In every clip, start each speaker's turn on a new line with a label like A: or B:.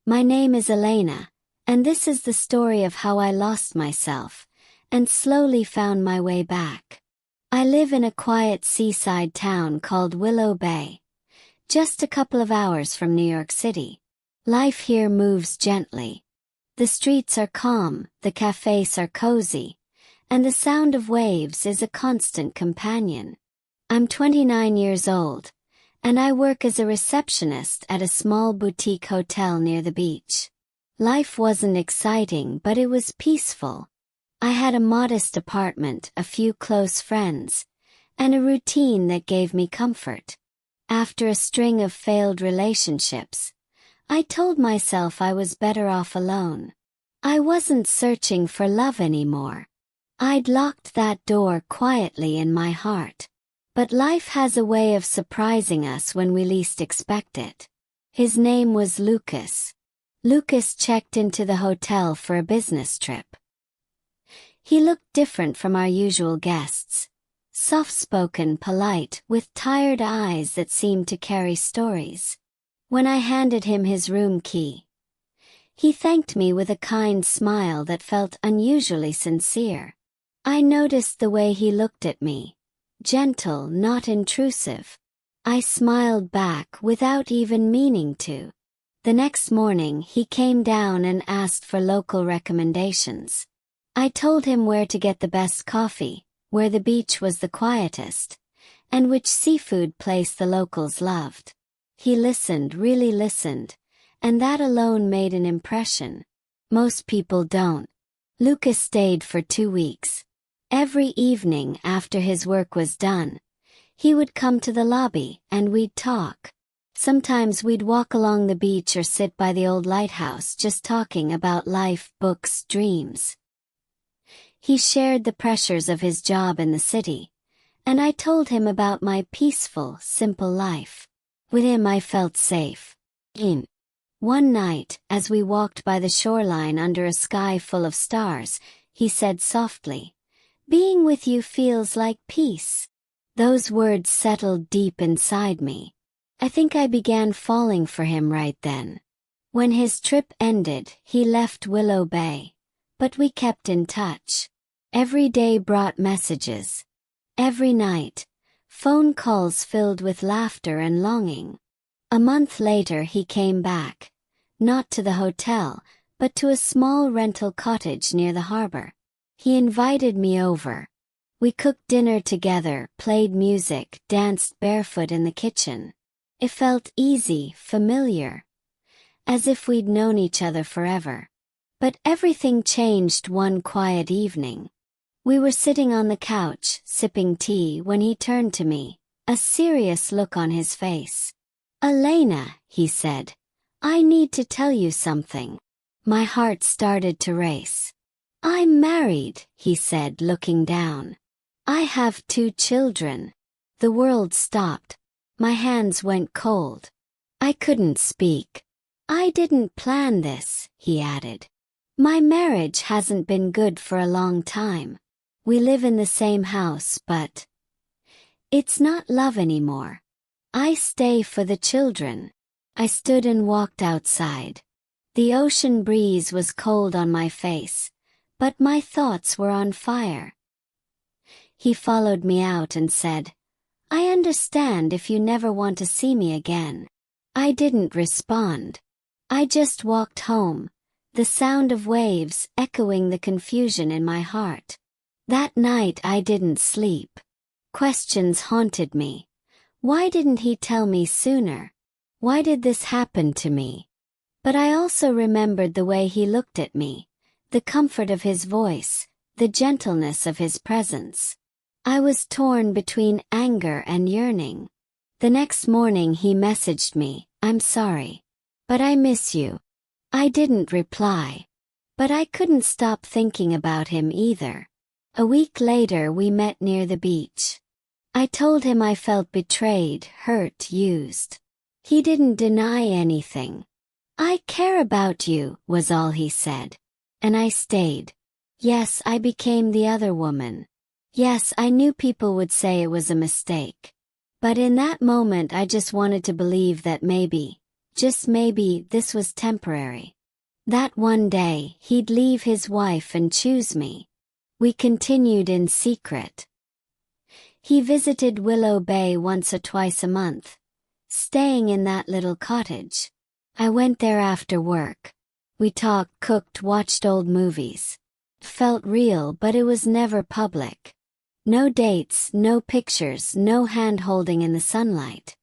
A: My name is Elena, and this is the story of how I lost myself, and slowly found my way back. I live in a quiet seaside town called Willow Bay, just a couple of hours from New York City. Life here moves gently. The streets are calm, the cafes are cozy, and the sound of waves is a constant companion. I'm 29 years old, and I work as a receptionist at a small boutique hotel near the beach. Life wasn't exciting, but it was peaceful. I had a modest apartment, a few close friends, and a routine that gave me comfort. After a string of failed relationships, I told myself I was better off alone. I wasn't searching for love anymore. I'd locked that door quietly in my heart. But life has a way of surprising us when we least expect it. His name was Lucas. Lucas checked into the hotel for a business trip. He looked different from our usual guests. Soft-spoken, polite, with tired eyes that seemed to carry stories. When I handed him his room key, he thanked me with a kind smile that felt unusually sincere. I noticed the way he looked at me. Gentle, not intrusive. I smiled back without even meaning to. The next morning he came down and asked for local recommendations. I told him where to get the best coffee, where the beach was the quietest, and which seafood place the locals loved. He listened, really listened, and that alone made an impression. Most people don't. Lucas stayed for 2 weeks. Every evening after his work was done, he would come to the lobby and we'd talk. Sometimes we'd walk along the beach or sit by the old lighthouse just talking about life, books, dreams. He shared the pressures of his job in the city, and I told him about my peaceful, simple life. With him I felt safe. One night, as we walked by the shoreline under a sky full of stars, he said softly, "Being with you feels like peace." Those words settled deep inside me. I think I began falling for him right then. When his trip ended, he left Willow Bay, but we kept in touch. Every day brought messages. Every night, phone calls filled with laughter and longing. A month later he came back, not to the hotel, but to a small rental cottage near the harbor. He invited me over. We cooked dinner together, played music, danced barefoot in the kitchen. It felt easy, familiar, as if we'd known each other forever. But everything changed one quiet evening. We were sitting on the couch, sipping tea, when he turned to me, a serious look on his face. "Elena," he said, "I need to tell you something." My heart started to race. "I'm married," he said, looking down. "I have 2 children." The world stopped. My hands went cold. I couldn't speak. "I didn't plan this," he added. "My marriage hasn't been good for a long time. We live in the same house, but it's not love anymore. I stay for the children." I stood and walked outside. The ocean breeze was cold on my face, but my thoughts were on fire. He followed me out and said, "I understand if you never want to see me again." I didn't respond. I just walked home, the sound of waves echoing the confusion in my heart. That night I didn't sleep. Questions haunted me. Why didn't he tell me sooner? Why did this happen to me? But I also remembered the way he looked at me, the comfort of his voice, the gentleness of his presence. I was torn between anger and yearning. The next morning he messaged me, "I'm sorry, but I miss you." I didn't reply. But I couldn't stop thinking about him either. A week later we met near the beach. I told him I felt betrayed, hurt, used. He didn't deny anything. "I care about you," was all he said. And I stayed. Yes, I became the other woman. Yes, I knew people would say it was a mistake. But in that moment I just wanted to believe that maybe, Just maybe this was temporary. That one day he'd leave his wife and choose me. We continued in secret. He visited Willow Bay once or twice a month, staying in that little cottage. I went there after work. We talked, cooked, watched old movies. Felt real, but it was never public. No dates, no pictures, no hand-holding in the sunlight.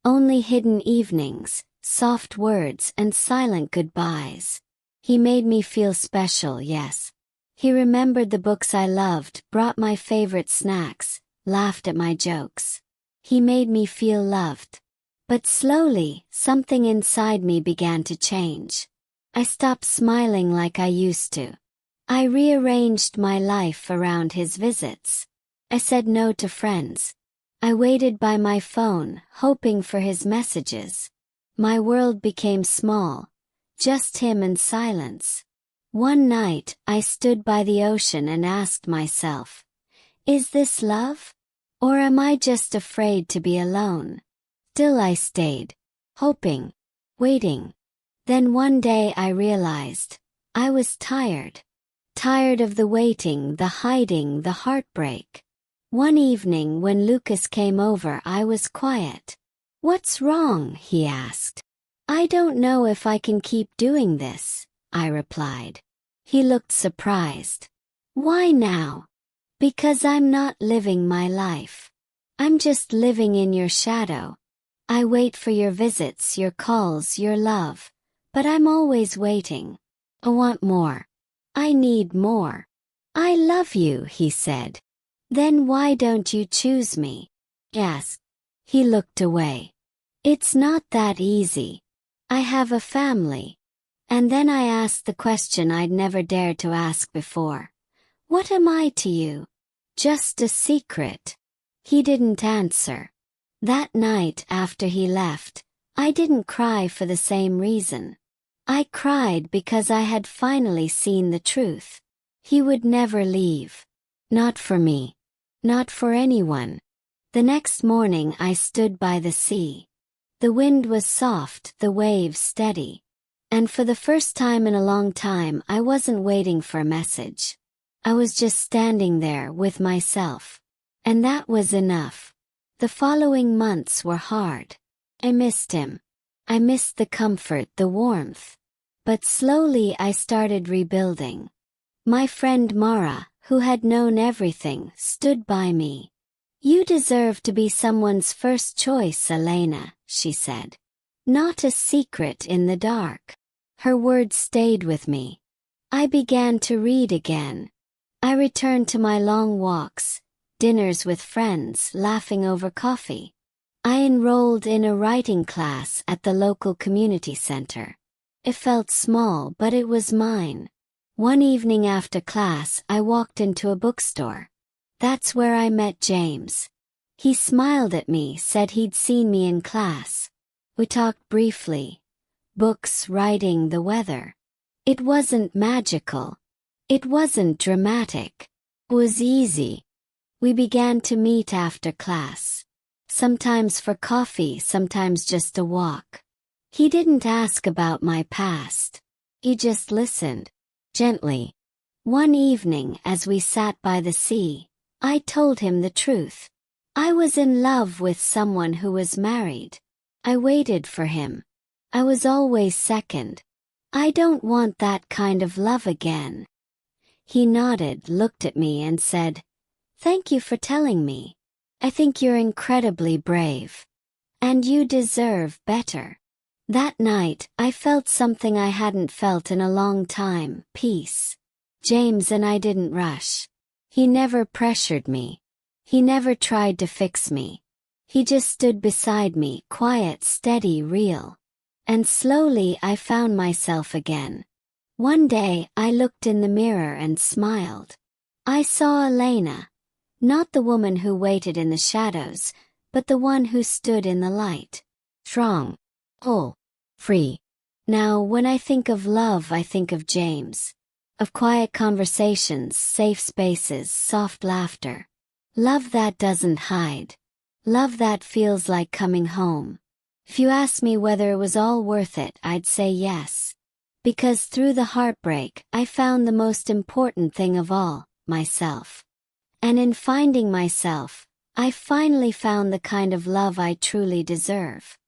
A: Only hidden evenings, soft words, and silent goodbyes. He made me feel special, yes. He remembered the books I loved, brought my favorite snacks, laughed at my jokes. He made me feel loved. But slowly, something inside me began to change. I stopped smiling like I used to. I rearranged my life around his visits. I said no to friends. I waited by my phone, hoping for his messages. My world became small, just him and silence. One night, I stood by the ocean and asked myself, is this love? Or am I just afraid to be alone? Still I stayed, hoping, waiting. Then one day I realized, I was tired. Tired of the waiting, the hiding, the heartbreak. One evening when Lucas came over, I was quiet. What's wrong? He asked. I don't know if I can keep doing this, I replied. He looked surprised. Why now? Because I'm not living my life. I'm just living in your shadow. I wait for your visits, your calls, your love. But I'm always waiting. I want more. I need more. I love you, he said. Then why don't you choose me? Yes. He looked away. It's not that easy. I have a family. And then I asked the question I'd never dared to ask before. What am I to you? Just a secret. He didn't answer. That night after he left, I didn't cry for the same reason. I cried because I had finally seen the truth. He would never leave. Not for me. Not for anyone. The next morning I stood by the sea. The wind was soft, the waves steady. And for the first time in a long time, I wasn't waiting for a message. I was just standing there with myself. And that was enough. The following months were hard. I missed him. I missed the comfort, the warmth. But slowly I started rebuilding. My friend Mara, who had known everything, stood by me. You deserve to be someone's first choice, Elena, she said. Not a secret in the dark. Her words stayed with me. I began to read again. I returned to my long walks, dinners with friends, laughing over coffee. I enrolled in a writing class at the local community center. It felt small, but it was mine. One evening after class, I walked into a bookstore. That's where I met James. He smiled at me, said he'd seen me in class. We talked briefly. Books, writing, the weather. It wasn't magical. It wasn't dramatic. It was easy. We began to meet after class. Sometimes for coffee, sometimes just a walk. He didn't ask about my past. He just listened. Gently. One evening as we sat by the sea, I told him the truth. I was in love with someone who was married. I waited for him. I was always second. I don't want that kind of love again. He nodded, looked at me and said, "Thank you for telling me. I think you're incredibly brave. And you deserve better." That night, I felt something I hadn't felt in a long time, peace. James and I didn't rush. He never pressured me. He never tried to fix me. He just stood beside me, quiet, steady, real. And slowly I found myself again. One day, I looked in the mirror and smiled. I saw Elena. Not the woman who waited in the shadows, but the one who stood in the light. Strong. Whole. Free. Now, when I think of love, I think of James. Of quiet conversations, safe spaces, soft laughter. Love that doesn't hide. Love that feels like coming home. If you ask me whether it was all worth it, I'd say yes. Because through the heartbreak, I found the most important thing of all, myself. And in finding myself, I finally found the kind of love I truly deserve.